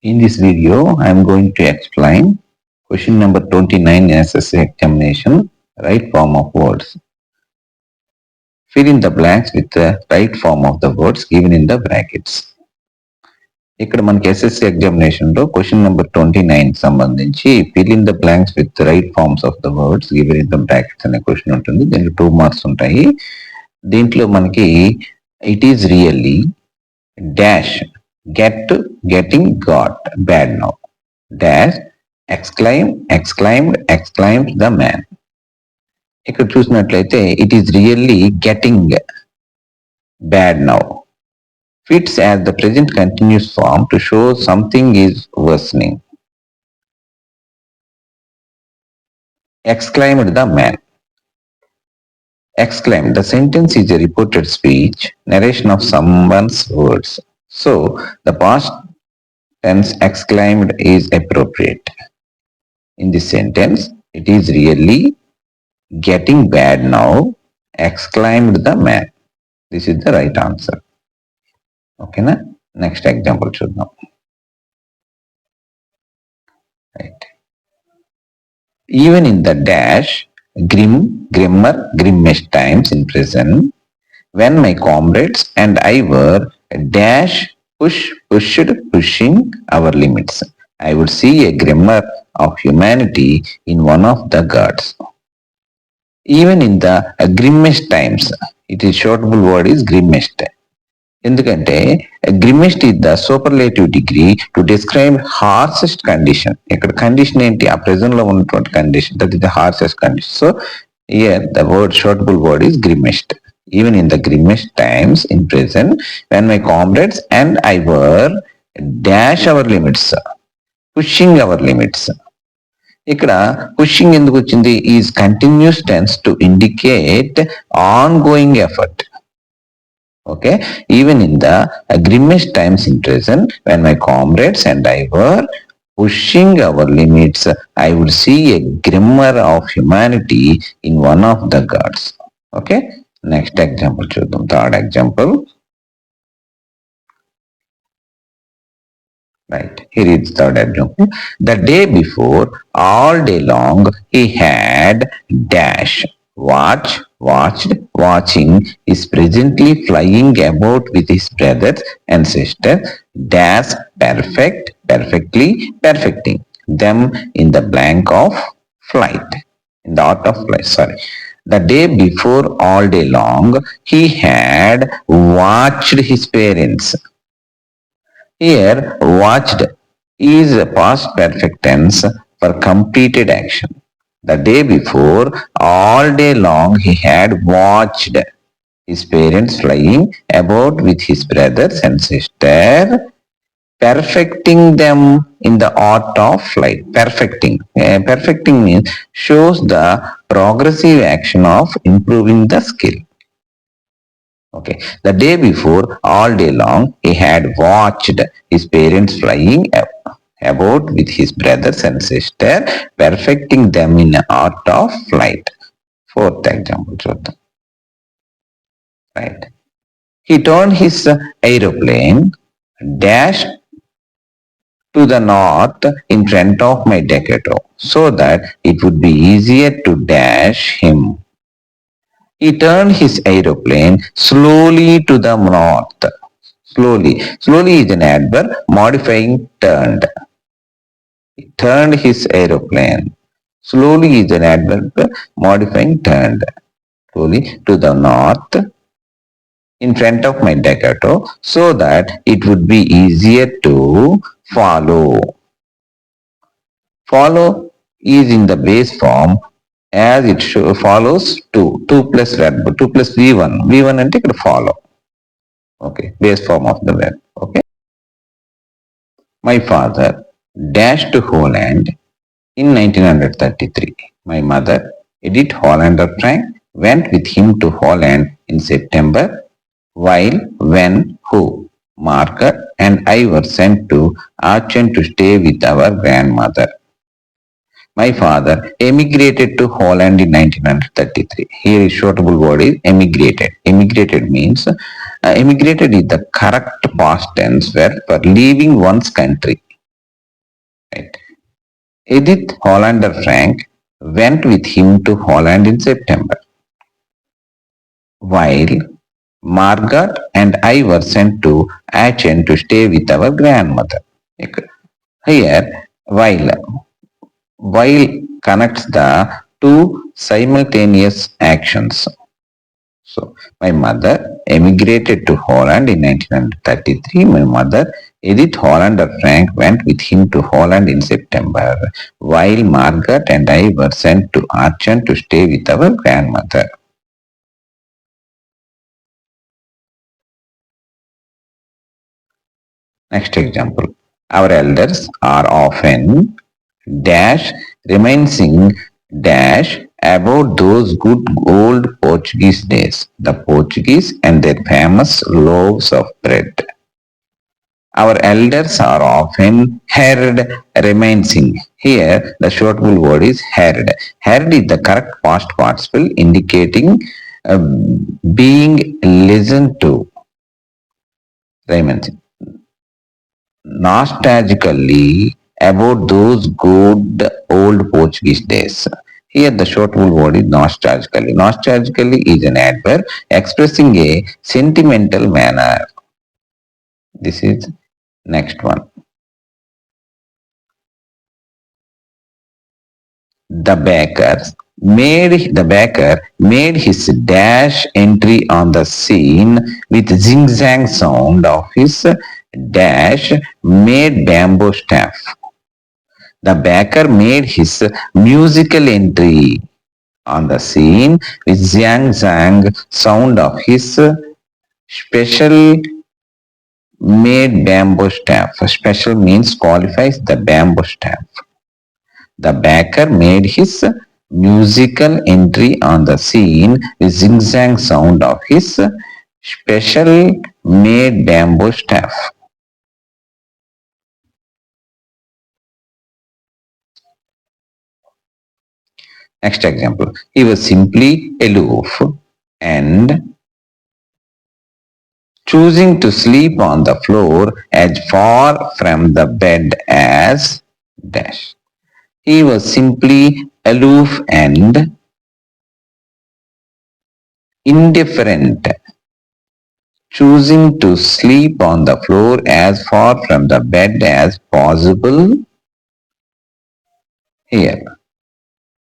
In this video, I am going to explain question number 29 SSC examination, right form of words. Fill in the blanks with the right form of the words given in the brackets. ఇక్కడ మనకి SSC examination లో question number 29 సంబంధించి fill in the blanks with right forms of the words given in the brackets అనే question ఉంటుంది. దీనికి 2 marks ఉంటాయి. దీంట్లో మనకి it is really dash get getting got bad now dash exclaimed the man. ఇక్కడ చూసినట్లయితే it is really getting bad now fits as the present continuous form to show something is worsening. Exclaimed the man. Exclaimed. The sentence is a reported speech, narration of someone's words. So, the past tense exclaimed is appropriate. In this sentence, it is really getting bad now, exclaimed the man. This is the right answer. Okay, na? Next example చూద్దాం. Right. Even in the dash, grimmer, grimmish times in prison, when my comrades and I were dash, pushing our limits, I would see a glimmer of humanity in one of the guards. Even in the grimmish times, it is shortable word is grimmest. ఎందుకంటే grimmest is the superlative degree to describe harshest condition. ఇక్కడ condition ఏంటి? ఆ present లో ఉన్నటువంటి condition, that is the harshest condition. So here the word suitable word is grimmest. Even in the grimmest times in present when my comrades and I were dash our limits, pushing our limits. ఇక్కడ pushing ఎందుకు వచ్చింది? Is continuous tense to indicate ongoing effort. Okay, even in the grimmest times in prison, when my comrades and I were pushing our limits, I would see a glimmer of humanity in one of the guards. Okay, next example చూద్దాం. Third example. Right, here is third example. The day before, all day long, he had dash. Watching, is presently flying about with his brothers and sisters, dash, perfectly, perfecting them in the blank of flight, in the art of flight, sorry. The day before all day long, he had watched his parents. Here, watched is a past perfect tense for completed action. The day before, all day long, he had watched his parents flying about with his brothers and sisters, perfecting them in the art of flight. Perfecting means shows the progressive action of improving the skill. Okay, the day before, all day long, he had watched his parents flying about with his brothers and sisters, perfecting them in the art of flight. Fourth example చూద్దాం. Right. He turned his aeroplane dash to the north in front of my Decato so that it would be easier to dash him. He turned his aeroplane slowly to the north. Slowly is an adverb modifying turned. He turned his aeroplane. Slowly is an adverb modifying turned. Slowly to the north in front of my Decato so that it would be easier to follow. Follow is in the base form as it follows 2 plus verb, 2 plus v1 అంటే ఇక్కడ follow. Okay, base form of the verb. Okay. My father dashed to Holland in 1933. My mother, Edith Hollander Frank, went with him to Holland in September, while, when, who, Marker and I were sent to Aachen to stay with our grandmother. My father emigrated to Holland in 1933. Here is suitable word is emigrated. Emigrated means emigrated is the correct past tense verb for leaving one's country. Right. Edith Hollander Frank went with him to Holland in September, while Margaret and I were sent to Aachen to stay with our grandmother. Here, while connects the two simultaneous actions. So, my mother emigrated to Holland in 1933. My mother, Edith Hollander Frank, went with him to Holland in September, while Margaret and I were sent to Aachen to stay with our grandmother. Next example. Our elders are often dash reminiscing dash about those good old Portuguese days, the Portuguese and their famous loaves of bread. Our elders are often heard reminiscing. Here, the short word is heard. Heard is the correct past participle indicating uh, being listened to. Reminiscing. Nostalgically about those good old Portuguese days. Here the short word is nostalgically. Nostalgically is an adverb expressing a sentimental manner. This is next one. The baker made his dash entry on the scene with zing-zang sound of his dash made bamboo staff. The baker made his musical entry on the scene with zang zang sound of his special made bamboo staff. Special means qualifies the bamboo staff. The baker made his musical entry on the scene with zigzag sound of his special made bamboo staff. Next example. He was simply aloof and choosing to sleep on the floor as far from the bed as dash. He was simply aloof and indifferent, choosing to sleep on the floor as far from the bed as possible. Here,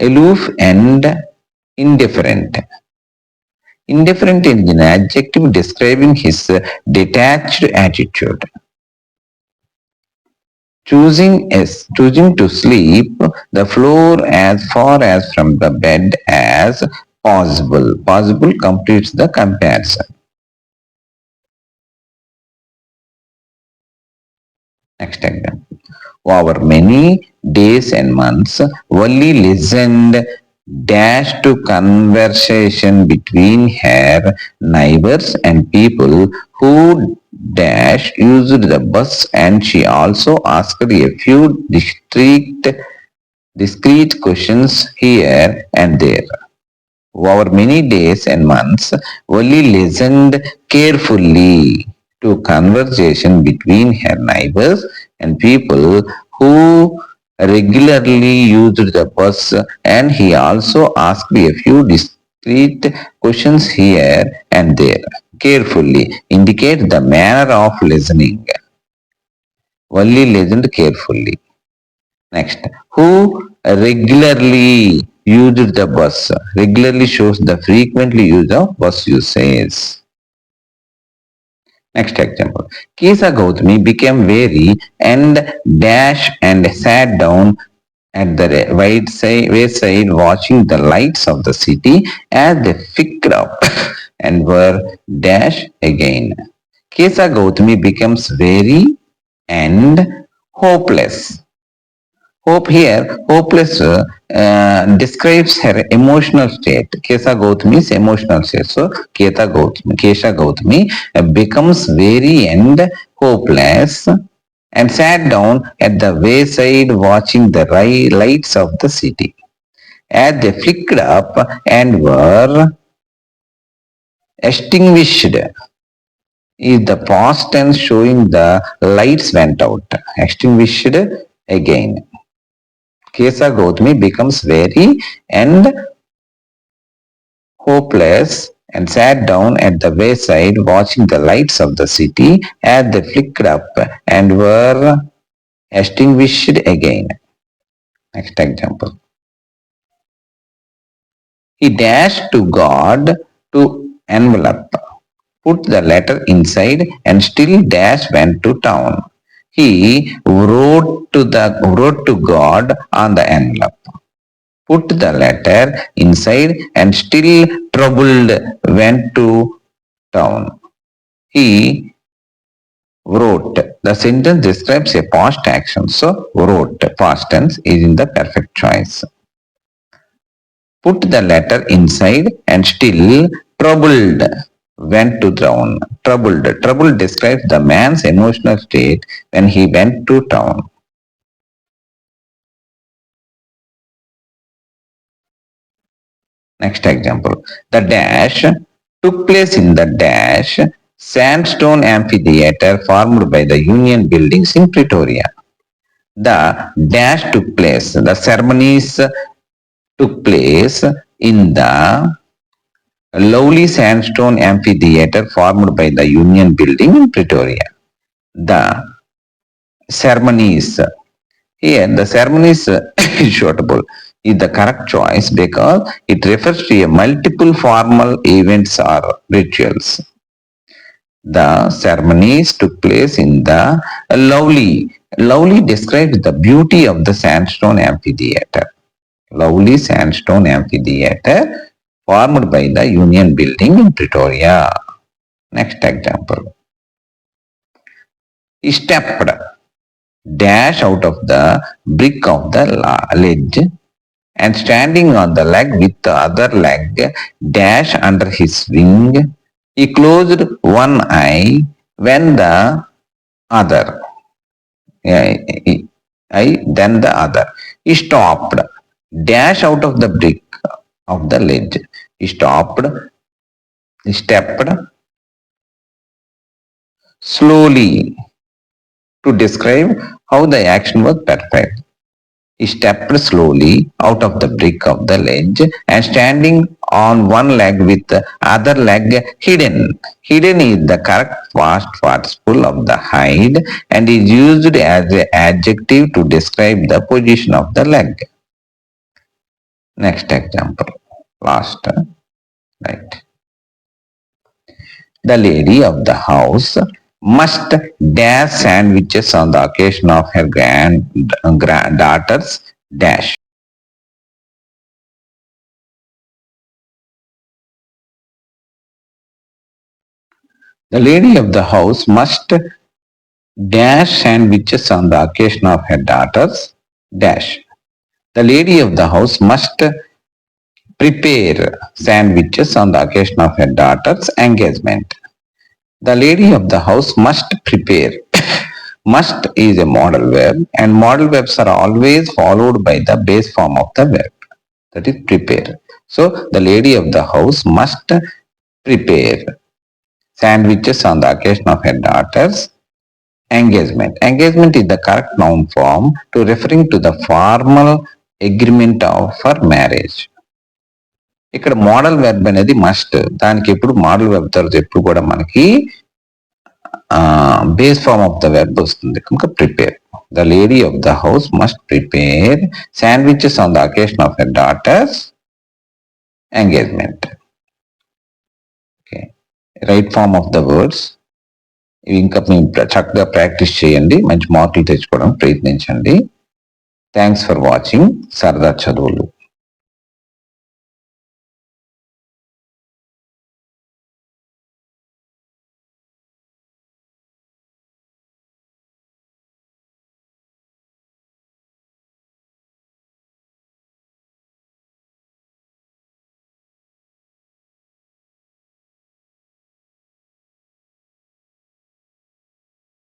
aloof and indifferent. Indifferent is an adjective describing his detached attitude. Choosing to sleep the floor as far as from the bed as possible. Possible completes the comparison. Next example. Over many days and months, Wally listened dash to conversation between her neighbors and people who dash used the bus, and she also asked a few discreet questions here and there. Over many days and months, Wally listened carefully to conversation between her neighbors and people who regularly used the bus, and he also asked a few discreet questions here and there. Carefully indicate the manner of listening. Wally listened carefully. Next, who regularly used the bus? Regularly shows the frequently use of bus usage. Next example. Kesa Gautami became weary and dash and sat down at the wayside watching the lights of the city as they flickered up and were dash again. Kesa Gautami becomes weary and hopeless. Hope here, hopeless describes her emotional state. Kesa Gautami's emotional state. So, Kesha Gautami becomes weary and hopeless and sat down at the wayside watching the lights of the city. As they flickered up and were extinguished, is the past tense showing the lights went out. Extinguished again. Kesa Gautami becomes weary and hopeless and sat down at the wayside watching the lights of the city as they flickered up and were extinguished again. Next example. He dashed to God to envelope, put the letter inside, and still went to town. He wrote to God on the envelope, put the letter inside, and still troubled went to town. He wrote. The sentence describes a past action, so wrote past tense is in the perfect choice. Put the letter inside and still troubled went to town. Troubled describes the man's emotional state when he went to town. Next example. The dash took place in the dash sandstone amphitheater formed by the Union buildings in Pretoria. The dash took place. The ceremonies took place in the lovely sandstone amphitheater formed by the Union building in Pretoria. The ceremonies. Here, the ceremonies is suitable is the correct choice because it refers to a multiple formal events or rituals. The ceremonies took place in the lovely. Lovely describes the beauty of the sandstone amphitheater. Lovely sandstone amphitheater formed by the Union building in Pretoria. Next example. Stepped dash out of the brick of the ledge and standing on the leg with the other leg dash under his wing. He closed one eye when the other then the other. He stopped dash out of the brick of the ledge. He stopped, stepped slowly to describe how the action was perfect. He stepped slowly out of the brick of the ledge and standing on one leg with the other leg hidden. Hidden is the correct past participle of the hide and is used as an adjective to describe the position of the leg. Next example. Last. Right. The lady of the house must dash sandwiches on the occasion of her granddaughter's dash. The lady of the house must dash sandwiches on the occasion of her daughter's dash. The lady of the house must prepare sandwiches on the occasion of her daughter's engagement. The lady of the house must prepare. Must is a modal verb and modal verbs are always followed by the base form of the verb, that is prepare. So the lady of the house must prepare sandwiches on the occasion of her daughter's engagement. Engagement is the correct noun form to referring to the formal agreement for marriage. ఇక్కడ model verb అనేది must, దానికి ఎప్పుడు model verb తర్వాత ఎప్పుడు కూడా మనకి base form of the verb వస్తుంది కనుక prepare. The lady of the house must prepare sandwiches on the occasion of her daughter's engagement. Okay, right form of the words ఇవి ఇంకా మీరు చక్కగా ప్రాక్టీస్ చేయండి, మంచి మార్కులు తెచ్చుకోవడానికి ప్రయత్నించండి. థ్యాంక్స్ ఫర్ వాచింగ్ సరదా చదువులు.